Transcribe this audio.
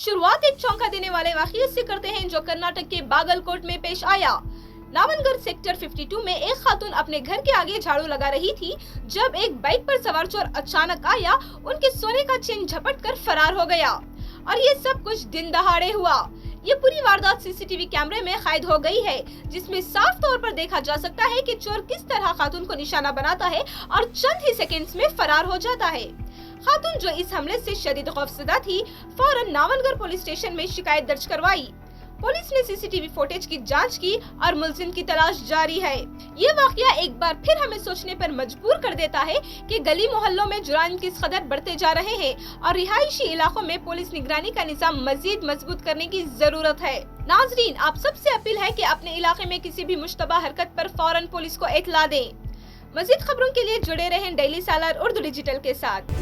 शुरुआत एक चौंका देने वाले वाक़ये से करते हैं जो कर्नाटक के बागलकोट में पेश आया। नावनगर सेक्टर 52 में एक खातून अपने घर के आगे झाड़ू लगा रही थी जब एक बाइक पर सवार चोर अचानक आया, उनके सोने का चेन झपट कर फरार हो गया। और ये सब कुछ दिन दहाड़े हुआ। ये पूरी वारदात CCTV कैमरे में कैद हो गई है, जिसमें साफ तौर पर देखा जा सकता है कि चोर किस तरह खातून को निशाना बनाता है और चंद ही सेकंड्स में फरार हो जाता है। खातून जो इस हमले से शदीद खौफजदा थी, फौरन नावनगर पुलिस स्टेशन में शिकायत दर्ज करवाई। पुलिस ने CCTV फुटेज की जांच की और मुलजिम की तलाश जारी है। ये वाकया एक बार फिर हमें सोचने पर मजबूर कर देता है कि गली मोहल्लों में जुर्म किस कदर बढ़ते जा रहे हैं और रिहायशी इलाकों में पुलिस निगरानी का निजाम मजीद मजबूत करने की जरूरत है। नाजरीन, आप सबसे अपील है कि अपने इलाके में किसी भी मुश्तबा हरकत पर फौरन पुलिस को इत्तला दें। मजीद खबरों के लिए जुड़े रहें डेली सालर उर्दू डिजिटल के साथ।